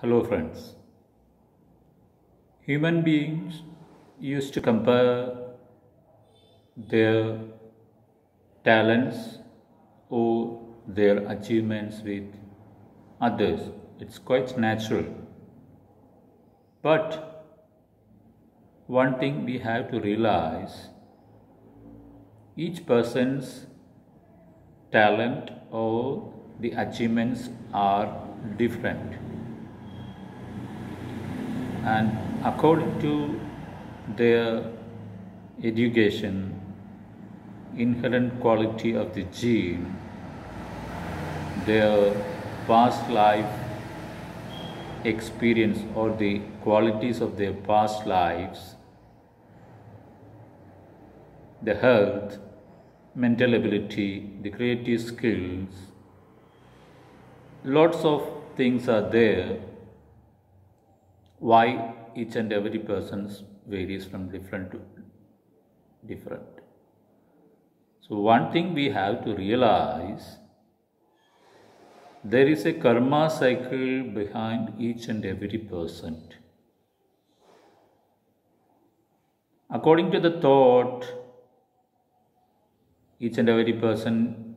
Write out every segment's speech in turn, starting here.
Hello friends. Human beings used to compare their talents or their achievements with others. It's quite natural. But one thing we have to realize, each person's talent or the achievements are different. And according to their education, inherent quality of the gene, their past life experience or the qualities of their past lives, the health, mental ability, the creative skills, lots of things are there why each and every person varies from different to different. So one thing we have to realize, there is a karma cycle behind each and every person. According to the thought, each and every person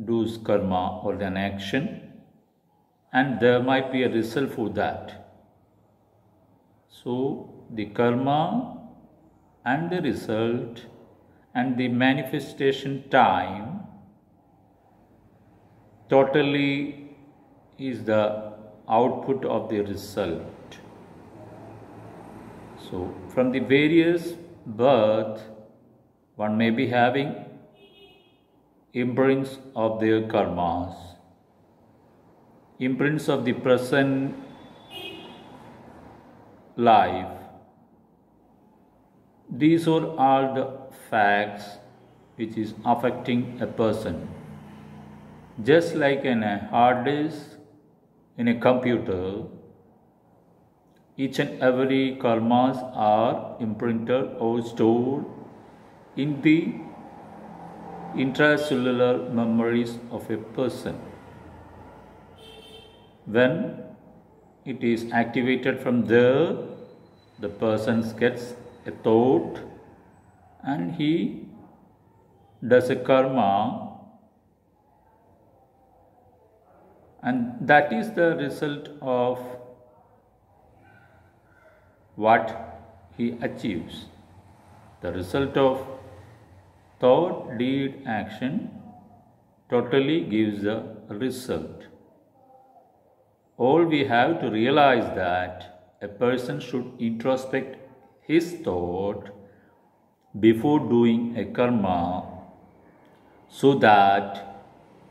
does karma or an action, and there might be a result for that. So the karma and the result and the manifestation time totally is the output of the result. So from the various birth, one may be having imprints of their karmas, imprints of the present life. These are all the facts which is affecting a person. Just like in a hard disk in a computer, each and every karmas are imprinted or stored in the intracellular memories of a person. When it is activated from there, the person gets a thought and he does a karma, and that is the result of what he achieves. The result of thought, deed, action totally gives the result. All we have to realize that a person should introspect his thought before doing a karma so that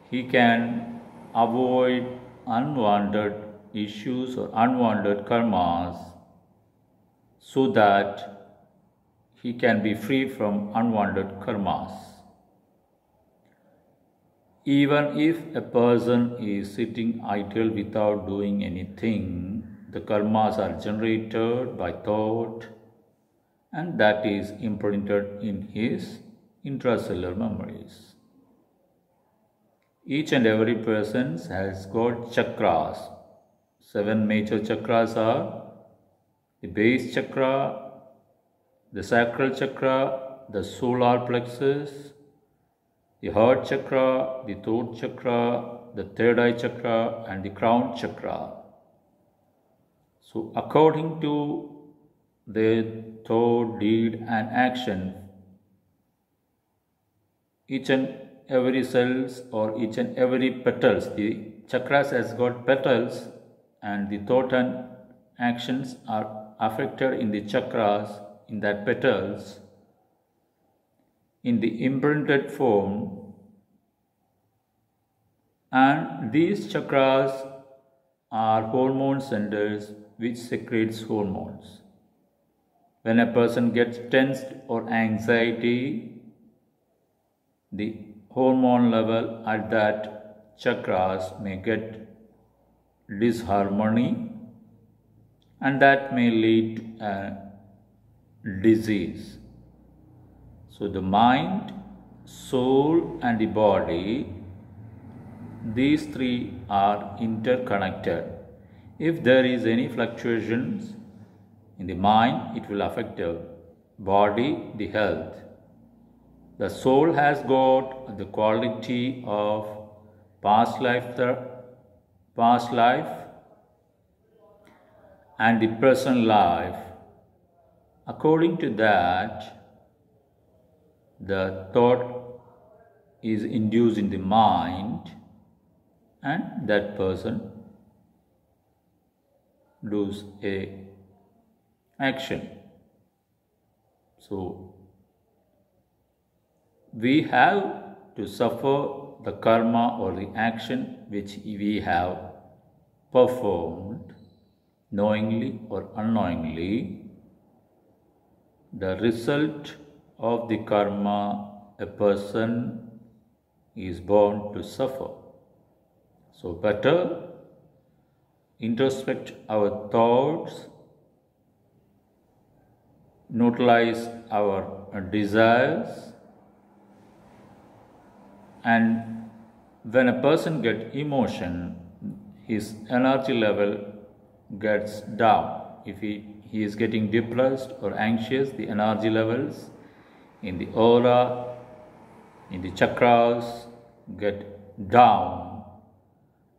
he can avoid unwanted issues or unwanted karmas, so that he can be free from unwanted karmas. Even if a person is sitting idle without doing anything, the karmas are generated by thought, and that is imprinted in his intracellular memories. Each and every person has got chakras. 7 major chakras are the base chakra, the sacral chakra, the solar plexus, the heart chakra, the throat chakra, the third eye chakra, and the crown chakra. So according to their thought, deed, and action, each and every cells or each and every petals, the chakras has got petals, and the thought and actions are affected in the chakras, in that petals, in the imprinted form. And these chakras are hormone centers which secretes hormones. When a person gets tensed or anxiety, the hormone level at that chakras may get disharmony, and that may lead to a disease. So the mind, soul, and the body, these three are interconnected. If there is any fluctuations in the mind, it will affect the body, the health. The soul has got the quality of past life and the present life. According to that, the thought is induced in the mind and that person does a action. So we have to suffer the karma or the action which we have performed knowingly or unknowingly. The result of the karma a person is born to suffer. So better introspect our thoughts, neutralize our desires, and when a person gets emotion, his energy level gets down. If he is getting depressed or anxious, the energy levels in the aura, in the chakras get down,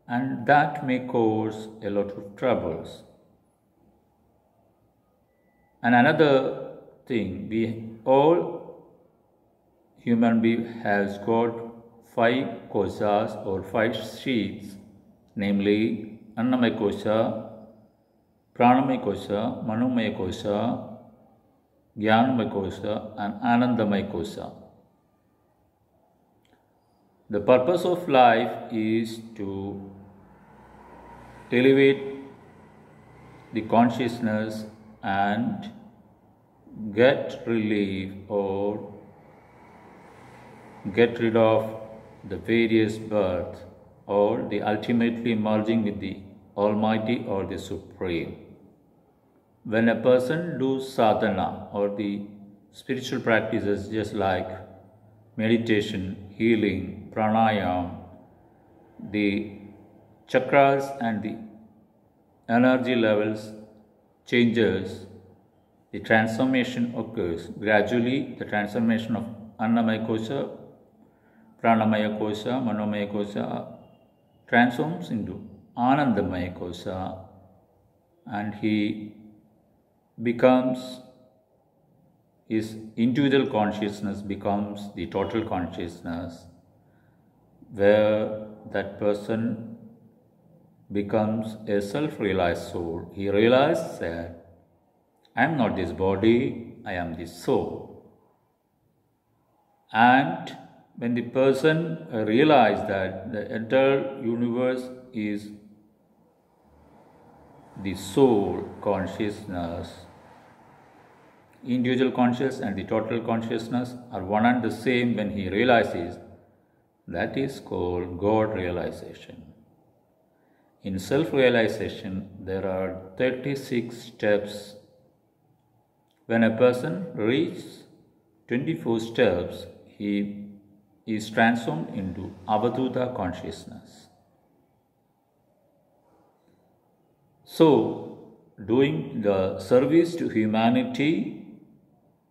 and that may cause a lot of troubles. And another thing, we all human being has got 5 koshas or 5 sheaths, namely Annamaya kosha, Pranamaya kosha, Manomaya kosha, Jnanamaya kosha, and Anandamaya kosha. The purpose of life is to elevate the consciousness and get relief or get rid of the various births or the ultimately merging with the Almighty or the Supreme. When a person does sadhana or the spiritual practices just like meditation, healing, pranayam, the chakras and the energy levels changes, the transformation occurs. Gradually, the transformation of Annamaya kosha, Pranamaya kosha, Manomaya kosha transforms into Anandamaya kosha, and he becomes, his individual consciousness becomes the total consciousness, where that person becomes a self-realized soul. He realizes that I am not this body, I am this soul. And when the person realizes that the entire universe is the soul consciousness, individual consciousness and the total consciousness are one and the same, when he realizes, that is called God realization. In self-realization, there are 36 steps. When a person reaches 24 steps, he is transformed into Avadhuta consciousness. So, doing the service to humanity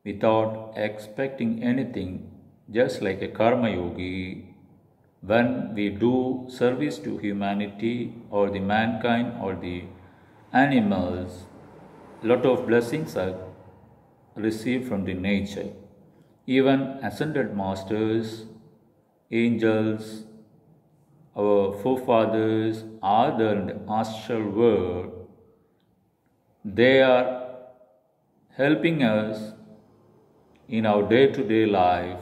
without expecting anything, just like a karma yogi, when we do service to humanity or the mankind or the animals, a lot of blessings are received from the nature. Even ascended masters, angels, our forefathers are there in the astral world. They are helping us in our day-to-day life,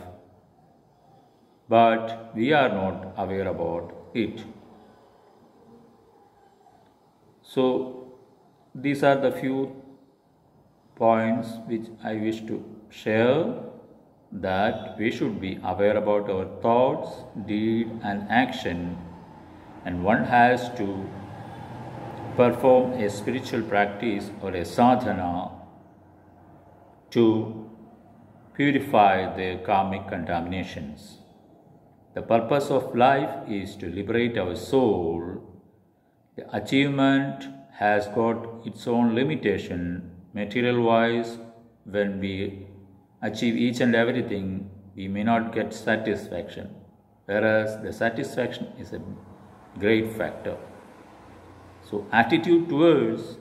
but we are not aware about it. So these are the few points which I wish to share, that we should be aware about our thoughts, deed and action, and one has to perform a spiritual practice or a sadhana to purify their karmic contaminations. The purpose of life is to liberate our soul. The achievement has got its own limitation. Material wise, when we achieve each and everything, we may not get satisfaction, whereas the satisfaction is a great factor. So attitude towards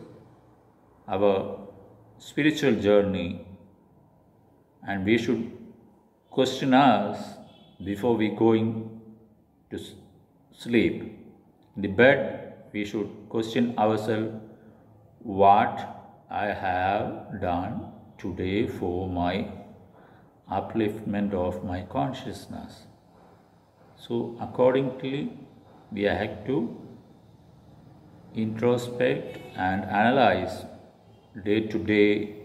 our spiritual journey, and we should question us before we going to sleep. In the bed, we should question ourselves, what I have done today for my upliftment of my consciousness. So accordingly, we have to introspect and analyze day to day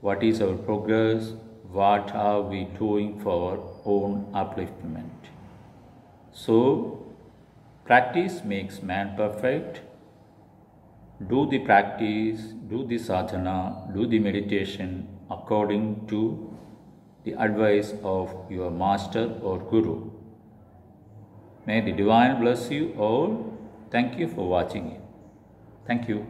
what is our progress, what are we doing for our own upliftment. So practice makes man perfect. Do the practice, do the sadhana, do the meditation according to the advice of your master or guru. May the divine bless you all. Thank you for watching it. Thank you.